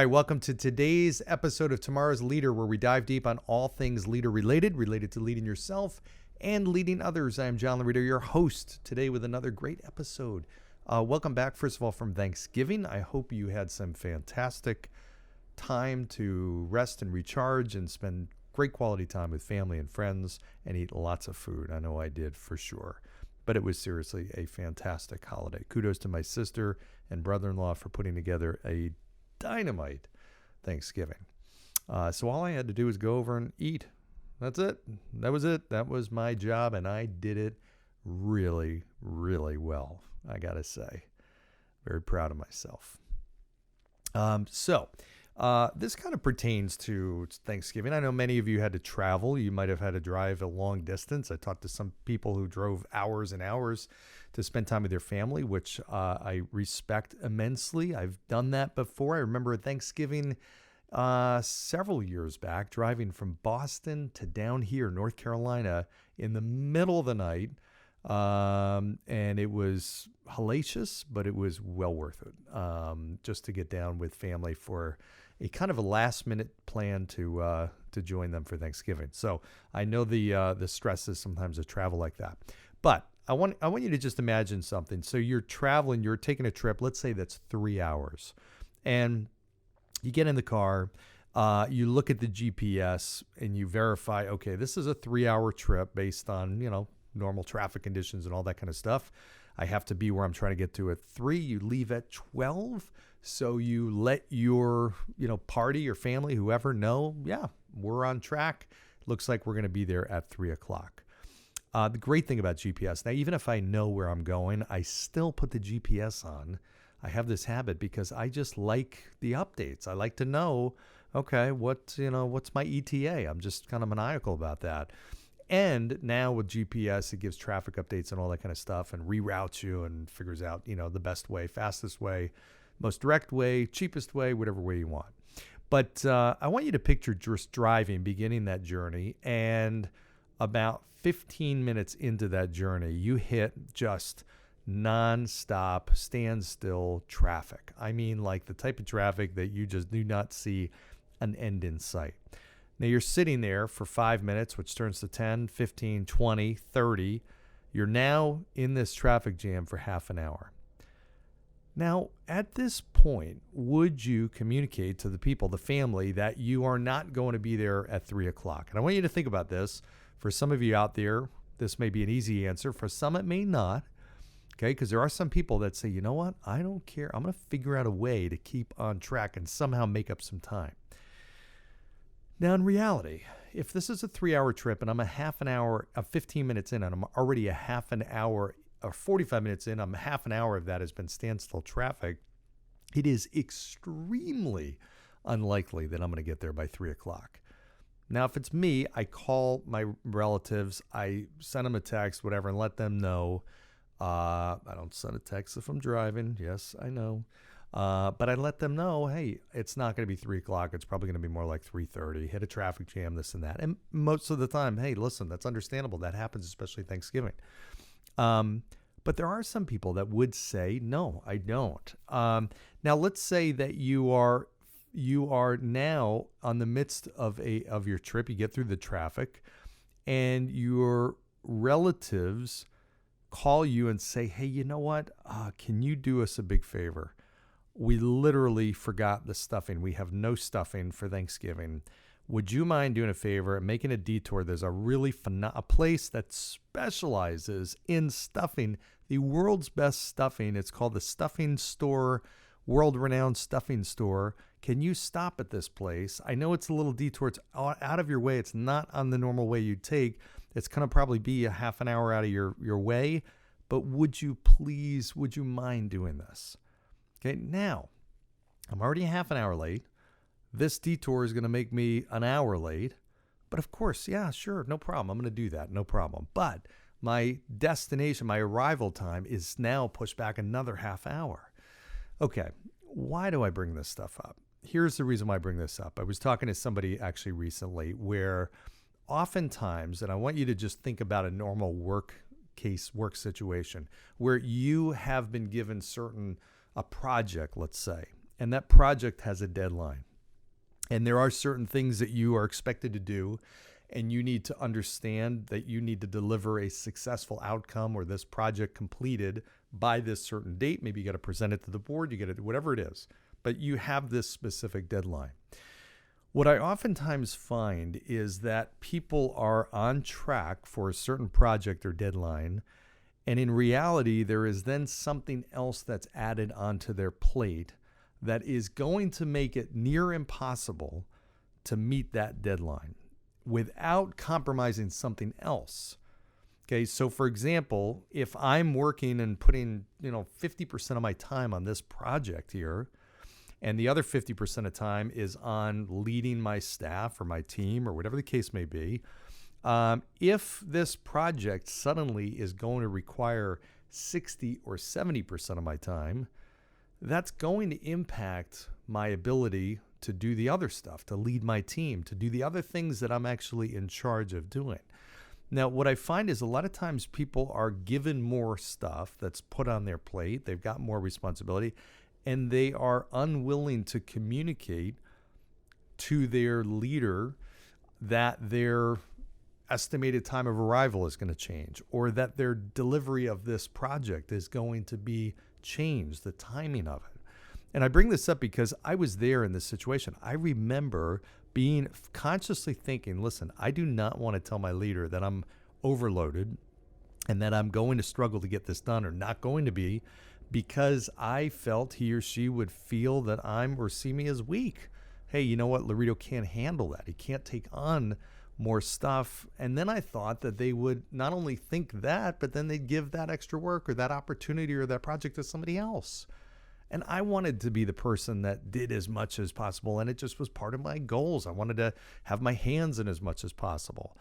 right, welcome to today's episode of Tomorrow's Leader, where we dive deep on all things leader related to leading yourself and leading others. I am John Laurito, your host, today with another great episode. Welcome back, first of all, from Thanksgiving. I hope you had some fantastic time to rest and recharge and spend great quality time with family and friends and eat lots of food. I know I did for sure, but it was seriously a fantastic holiday. Kudos to my sister and brother-in-law for putting together a dynamite Thanksgiving. So all I had to do was go over and eat. That's it. That was it. That was my job, and I did it really, really well, I gotta say. Very proud of myself. This kind of pertains to Thanksgiving. I know many of you had to travel. You might have had to drive a long distance. I talked to some people who drove hours and hours to spend time with their family, which I respect immensely. I've done that before. I remember Thanksgiving several years back, driving from Boston to down here, North Carolina, in the middle of the night. And it was hellacious, but it was well worth it, just to get down with family for a kind of a last minute plan to join them for Thanksgiving. So I know the stresses sometimes of travel like that, but I want you to just imagine something. So you're traveling, you're taking a trip, let's say that's 3 hours, and you get in the car, you look at the GPS and you verify, okay, this is a 3-hour trip based on, normal traffic conditions and all that kind of stuff. I have to be where I'm trying to get to at 3. You leave at 12. So you let your, party or family, whoever know, yeah, we're on track. Looks like we're going to be there at 3 o'clock. The great thing about GPS, now, even if I know where I'm going, I still put the GPS on. I have this habit because I just like the updates. I like to know, okay, what's my ETA? I'm just kind of maniacal about that. And now with GPS, it gives traffic updates and all that kind of stuff and reroutes you and figures out, the best way, fastest way, most direct way, cheapest way, whatever way you want. But I want you to picture just driving, beginning that journey, and about 15 minutes into that journey, you hit just nonstop, standstill traffic. I mean, like the type of traffic that you just do not see an end in sight. Now, you're sitting there for 5 minutes, which turns to 10, 15, 20, 30. You're now in this traffic jam for half an hour. Now, at this point, would you communicate to the people, the family, that you are not going to be there at 3 o'clock? And I want you to think about this. For some of you out there, this may be an easy answer. For some, it may not. Okay, because there are some people that say, you know what? I don't care. I'm going to figure out a way to keep on track and somehow make up some time. Now, in reality, if this is a 3-hour trip and I'm a half an hour, 15 minutes in, and I'm already a half an hour or 45 minutes in, I'm half an hour of that has been standstill traffic, it is extremely unlikely that I'm going to get there by 3 o'clock. Now, if it's me, I call my relatives, I send them a text, whatever, and let them know. I don't send a text if I'm driving. Yes, I know. But I let them know, hey, it's not going to be 3 o'clock. It's probably going to be more like 3:30. Hit a traffic jam, this and that. And most of the time, hey, listen, that's understandable. That happens, especially Thanksgiving. But there are some people that would say, no, I don't. Now, let's say that you are now on the midst of your trip. You get through the traffic, and your relatives call you and say, hey, you know what? Can you do us a big favor? We literally forgot the stuffing. We have no stuffing for Thanksgiving. Would you mind doing a favor and making a detour? There's a really a place that specializes in stuffing, the world's best stuffing. It's called the Stuffing Store, world-renowned stuffing store. Can you stop at this place? I know it's a little detour. It's out of your way. It's not on the normal way you'd take. It's going to probably be a half an hour out of your way. But would you mind doing this? Okay, now, I'm already a half an hour late. This detour is going to make me an hour late. But of course, yeah, sure, no problem. I'm going to do that, no problem. But my destination, my arrival time is now pushed back another half hour. Okay, why do I bring this stuff up? Here's the reason why I bring this up. I was talking to somebody actually recently where oftentimes, and I want you to just think about a normal work situation where you have been given a project, let's say, and that project has a deadline. And there are certain things that you are expected to do, and you need to understand that you need to deliver a successful outcome or this project completed by this certain date. Maybe you got to present it to the board, you got to do whatever it is, but you have this specific deadline. What I oftentimes find is that people are on track for a certain project or deadline, and in reality, there is then something else that's added onto their plate that is going to make it near impossible to meet that deadline without compromising something else. Okay, so for example, if I'm working and putting 50% of my time on this project here, and the other 50% of time is on leading my staff or my team or whatever the case may be, if this project suddenly is going to require 60 or 70% of my time, that's going to impact my ability to do the other stuff, to lead my team, to do the other things that I'm actually in charge of doing. Now, what I find is a lot of times people are given more stuff that's put on their plate. They've got more responsibility, and they are unwilling to communicate to their leader that their estimated time of arrival is going to change, or that their delivery of this project is going to be changed, the timing of it. And I bring this up because I was there in this situation. I remember being consciously thinking, listen, I do not want to tell my leader that I'm overloaded and that I'm going to struggle to get this done or not going to be, because I felt he or she would feel that or see me as weak. Hey, you know what? Laurito can't handle that. He can't take on more stuff. And then I thought that they would not only think that, but then they'd give that extra work or that opportunity or that project to somebody else. And I wanted to be the person that did as much as possible, and it just was part of my goals. I wanted to have my hands in as much as possible.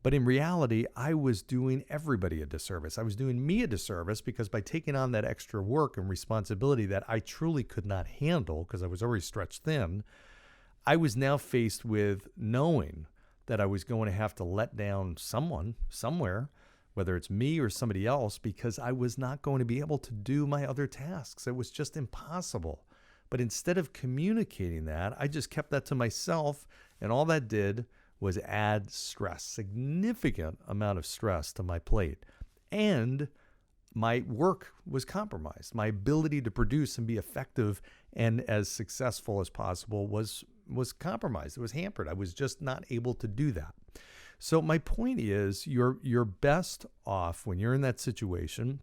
But in reality, I was doing everybody a disservice. I was doing me a disservice, because by taking on that extra work and responsibility that I truly could not handle because I was already stretched thin, I was now faced with knowing that I was going to have to let down someone somewhere, whether it's me or somebody else, because I was not going to be able to do my other tasks. It was just impossible. But instead of communicating that, I just kept that to myself, and all that did was add stress, significant amount of stress to my plate. And my work was compromised. My ability to produce and be effective and as successful as possible was compromised. It was hampered. I was just not able to do that. So my point is, you're best off when you're in that situation,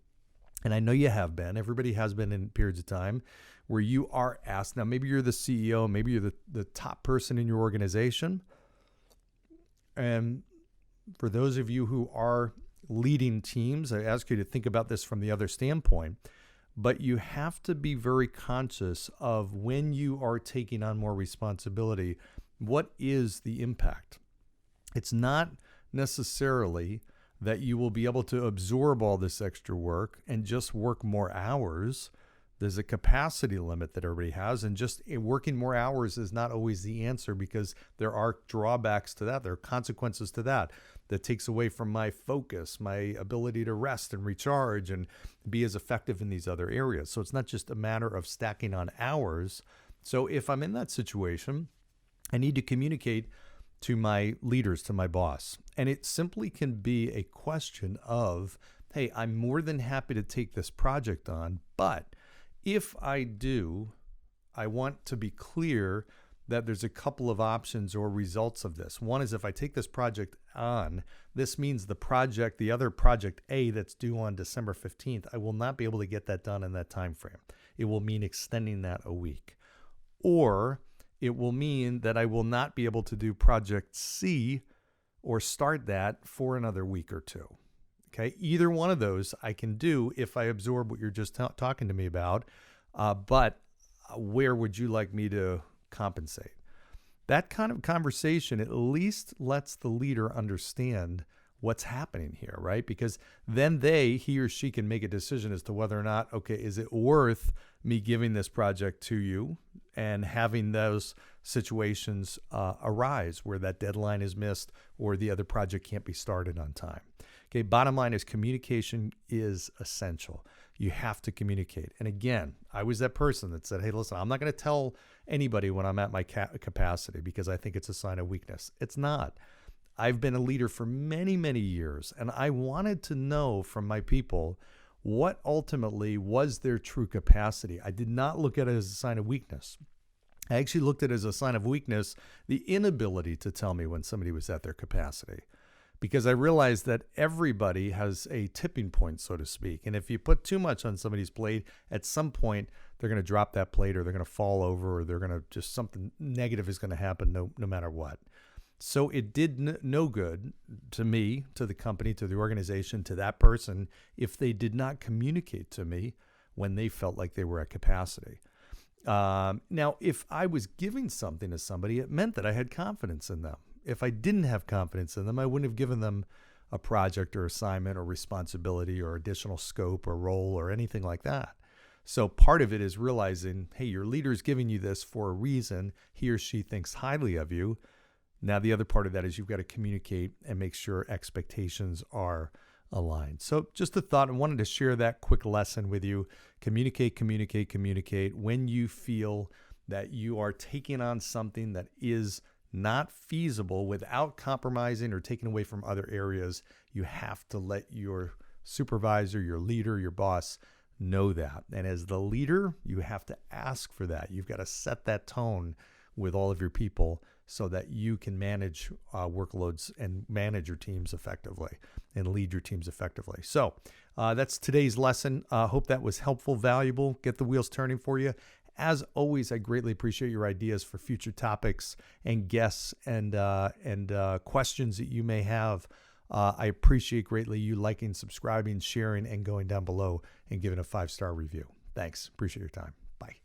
and I know you have been. Everybody has been in periods of time where you are asked. Now, maybe you're the CEO, maybe you're the top person in your organization. And for those of you who are leading teams, I ask you to think about this from the other standpoint. But you have to be very conscious of when you are taking on more responsibility, what is the impact? It's not necessarily that you will be able to absorb all this extra work and just work more hours. There's a capacity limit that everybody has, and just working more hours is not always the answer, because there are drawbacks to that. There are consequences to that takes away from my focus, my ability to rest and recharge and be as effective in these other areas. So it's not just a matter of stacking on hours. So if I'm in that situation, I need to communicate to my leaders, to my boss. And it simply can be a question of, hey, I'm more than happy to take this project on, but if I do, I want to be clear that there's a couple of options or results of this. One is, if I take this project on, this means the other project A that's due on December 15th, I will not be able to get that done in that time frame. It will mean extending that a week. Or it will mean that I will not be able to do project C or start that for another week or two. Okay, either one of those I can do if I absorb what you're just talking to me about, but where would you like me to compensate? That kind of conversation at least lets the leader understand what's happening here, right? Because then he or she can make a decision as to whether or not, okay, is it worth me giving this project to you and having those situations arise where that deadline is missed or the other project can't be started on time. Okay, bottom line is communication is essential. You have to communicate. And again, I was that person that said, hey, listen, I'm not going to tell anybody when I'm at my capacity because I think it's a sign of weakness. It's not. I've been a leader for many, many years, and I wanted to know from my people what ultimately was their true capacity. I did not look at it as a sign of weakness. I actually looked at it as a sign of weakness, the inability to tell me when somebody was at their capacity, because I realized that everybody has a tipping point, so to speak. And if you put too much on somebody's plate, at some point they're going to drop that plate, or they're going to fall over, or they're going to just, something negative is going to happen no matter what. So it did no good to me, to the company, to the organization, to that person, if they did not communicate to me when they felt like they were at capacity. Now, if I was giving something to somebody, it meant that I had confidence in them. If I didn't have confidence in them, I wouldn't have given them a project or assignment or responsibility or additional scope or role or anything like that. So part of it is realizing, hey, your leader is giving you this for a reason. He or she thinks highly of you. Now, the other part of that is you've got to communicate and make sure expectations are aligned. So just a thought, I wanted to share that quick lesson with you. Communicate, communicate, communicate. When you feel that you are taking on something that is not feasible without compromising or taking away from other areas, you have to let your supervisor, your leader, your boss know that. And as the leader, you have to ask for that. You've got to set that tone with all of your people so that you can manage workloads and manage your teams effectively and lead your teams effectively. So that's today's lesson. Hope that was helpful, valuable, get the wheels turning for you. As always, I greatly appreciate your ideas for future topics and guests and questions that you may have. I appreciate greatly you liking, subscribing, sharing, and going down below and giving a 5-star review. Thanks. Appreciate your time. Bye.